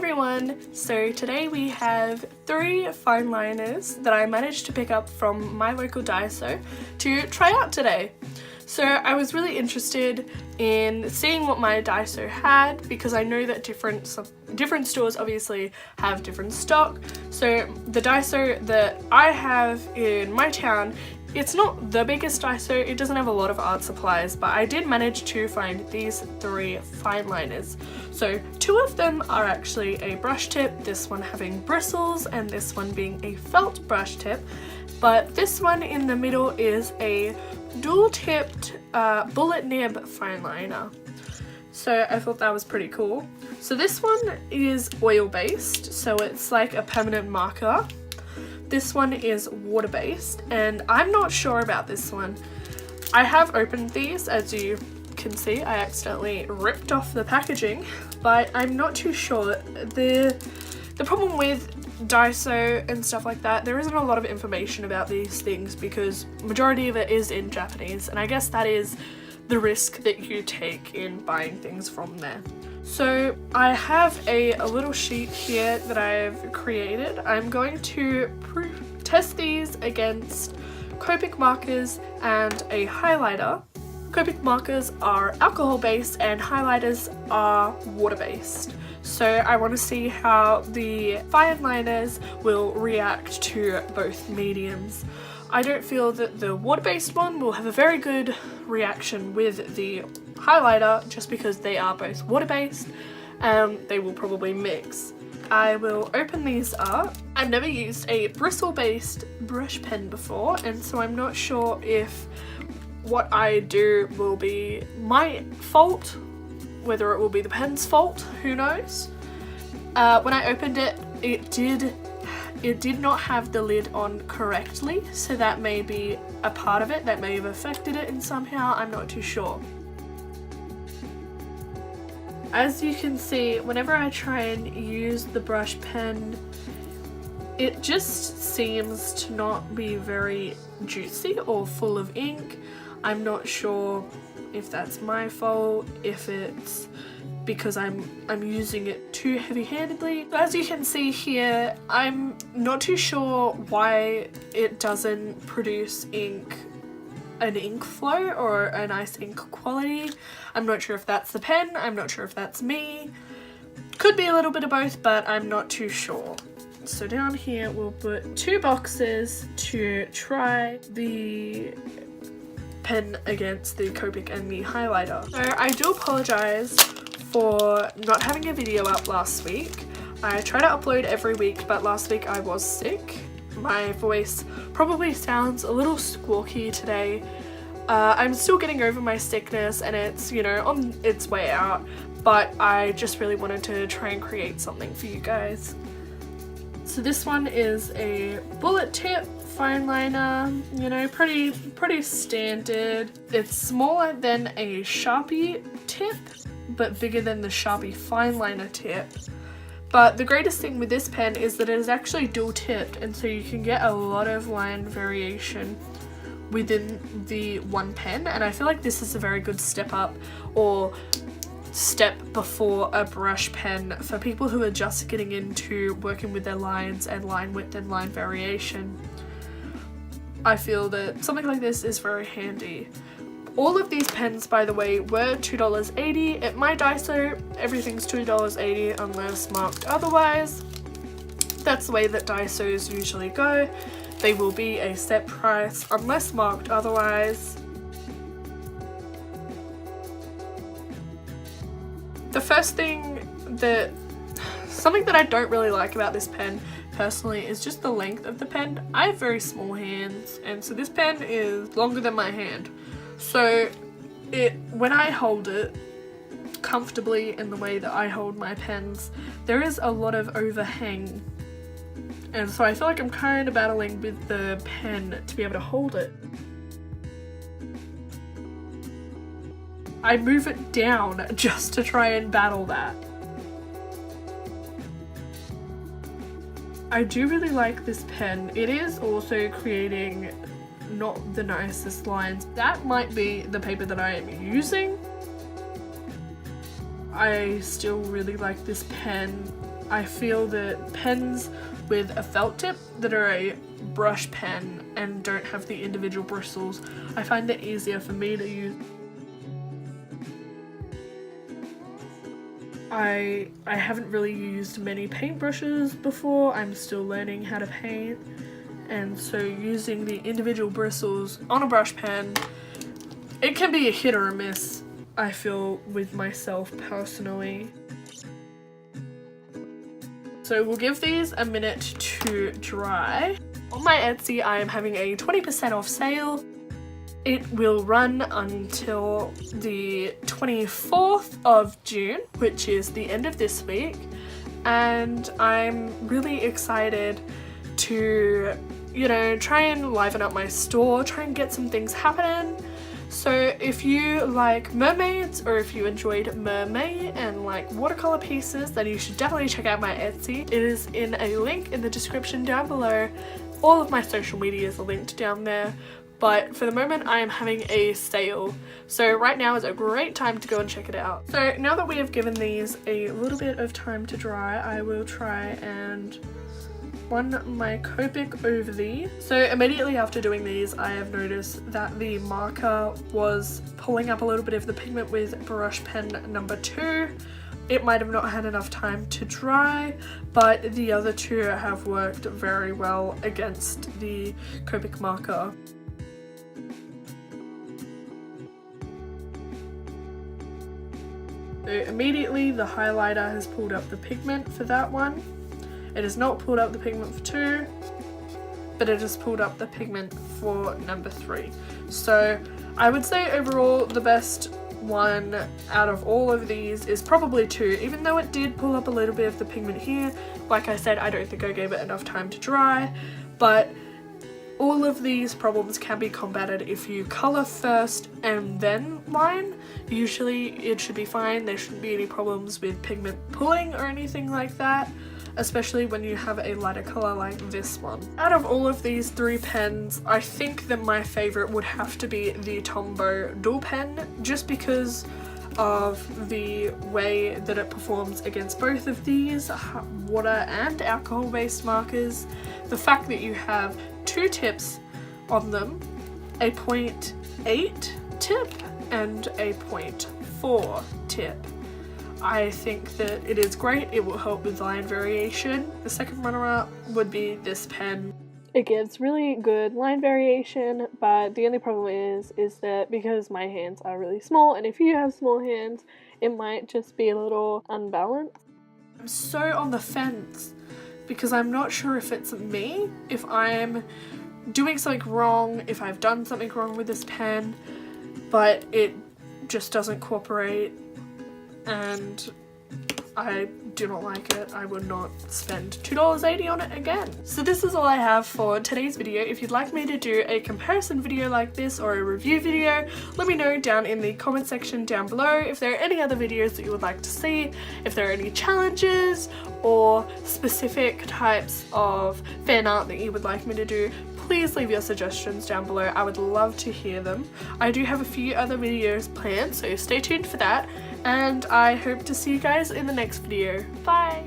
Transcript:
everyone! So today we have 3 fine liners that I managed to pick up from my local Daiso to try out today. So I was really interested in seeing what my Daiso had because I know that different stores obviously have different stock. So the Daiso that I have in my town, it's not the biggest Daiso, it doesn't have a lot of art supplies, but I did manage to find these 3 fine liners. So 2 of them are actually a brush tip, this one having bristles and this one being a felt brush tip, but this one in the middle is a dual-tipped bullet nib fine liner. So I thought that was pretty cool. So this one is oil-based, so it's like a permanent marker. This one is water-based, and I'm not sure about this one. I have opened these, as you can see. I accidentally ripped off the packaging, but I'm not too sure. The problem with Daiso and stuff like that, there isn't a lot of information about these things because majority of it is in Japanese, and I guess that is the risk that you take in buying things from there. So I have a little sheet here that I've created. I'm going to test these against Copic markers and a highlighter. Copic markers are alcohol based and highlighters are water based. So I want to see how the fine liners will react to both mediums. I don't feel that the water-based one will have a very good reaction with the highlighter just because they are both water-based and they will probably mix. I will open these up. I've never used a bristle-based brush pen before, and so I'm not sure if what I do will be my fault, whether it will be the pen's fault, who knows. When I opened it, it did not have the lid on correctly, so that may be a part of it, that may have affected it in somehow, I'm not too sure. As you can see, whenever I try and use the brush pen, it just seems to not be very juicy or full of ink. I'm not sure if that's my fault, if it's because I'm using it too heavy-handedly. As you can see here, I'm not too sure why it doesn't produce an ink flow or a nice ink quality. I'm not sure if that's the pen, I'm not sure if that's me. Could be a little bit of both, but I'm not too sure. So down here we'll put 2 boxes to try the pen against the Copic and the highlighter. So I do apologise for not having a video up last week. I try to upload every week, but last week I was sick. My voice probably sounds a little squawky today. I'm still getting over my sickness and it's, you know, on its way out, but I just really wanted to try and create something for you guys. So this one is a bullet tip fine liner, you know, pretty standard. It's smaller than a Sharpie tip, but bigger than the Sharpie fine liner tip. But the greatest thing with this pen is that it is actually dual tipped, and so you can get a lot of line variation within the one pen, and I feel like this is a very good step up or step before a brush pen for people who are just getting into working with their lines and line width and line variation. I feel that something like this is very handy. All of these pens, by the way, were $2.80. At my Daiso, everything's $2.80 unless marked otherwise. That's the way that Daisos usually go. They will be a set price unless marked otherwise. The first thing something that I don't really like about this pen personally is just the length of the pen. I have very small hands, and so this pen is longer than my hand. So when I hold it comfortably in the way that I hold my pens, there is a lot of overhang. And so I feel like I'm kind of battling with the pen to be able to hold it. I move it down just to try and battle that. I do really like this pen. It is also creating not the nicest lines. That might be the paper that I am using. I still really like this pen. I feel that pens with a felt tip that are a brush pen and don't have the individual bristles, I find it easier for me to use. I haven't really used many paintbrushes before. I'm still learning how to paint, and so using the individual bristles on a brush pen, it can be a hit or a miss, I feel, with myself personally. So we'll give these a minute to dry. On my Etsy, I am having a 20% off sale. It will run until the 24th of June, which is the end of this week. And I'm really excited to, you know, try and liven up my store, try and get some things happening. So if you like mermaids, or if you enjoyed mermaid and like watercolor pieces, then you should definitely check out my Etsy. It is in a link in the description down below. All of my social medias are linked down there. But for the moment I am having a sale, so right now is a great time to go and check it out. So now that we have given these a little bit of time to dry, I will try and run my Copic over these. So immediately after doing these, I have noticed that the marker was pulling up a little bit of the pigment with brush pen number 2. It might have not had enough time to dry, but the other two have worked very well against the Copic marker. So immediately the highlighter has pulled up the pigment for that one. It has not pulled up the pigment for 2, but it has pulled up the pigment for number 3. So I would say overall the best one out of all of these is probably 2, even though it did pull up a little bit of the pigment here. Like I said, I don't think I gave it enough time to dry, but all of these problems can be combated if you colour first and then line. Usually it should be fine. There shouldn't be any problems with pigment pulling or anything like that, especially when you have a lighter colour like this one. Out of all of these 3 pens, I think that my favourite would have to be the Tombow dual pen, just because of the way that it performs against both of these water and alcohol based markers. The fact that you have 2 tips on them, a 0.8 tip and a 0.4 tip. I think that it is great. It will help with line variation. The second runner-up would be this pen. It gives really good line variation, but the only problem is that because my hands are really small, and if you have small hands, it might just be a little unbalanced. I'm so on the fence because I'm not sure if it's me, if I'm doing something wrong, if I've done something wrong with this pen, but it just doesn't cooperate and I do not like it. I would not spend $2.80 on it again. So this is all I have for today's video. If you'd like me to do a comparison video like this or a review video, let me know down in the comment section down below. If there are any other videos that you would like to see, if there are any challenges or specific types of fan art that you would like me to do, please leave your suggestions down below. I would love to hear them. I do have a few other videos planned, so stay tuned for that, and I hope to see you guys in the next video. Bye!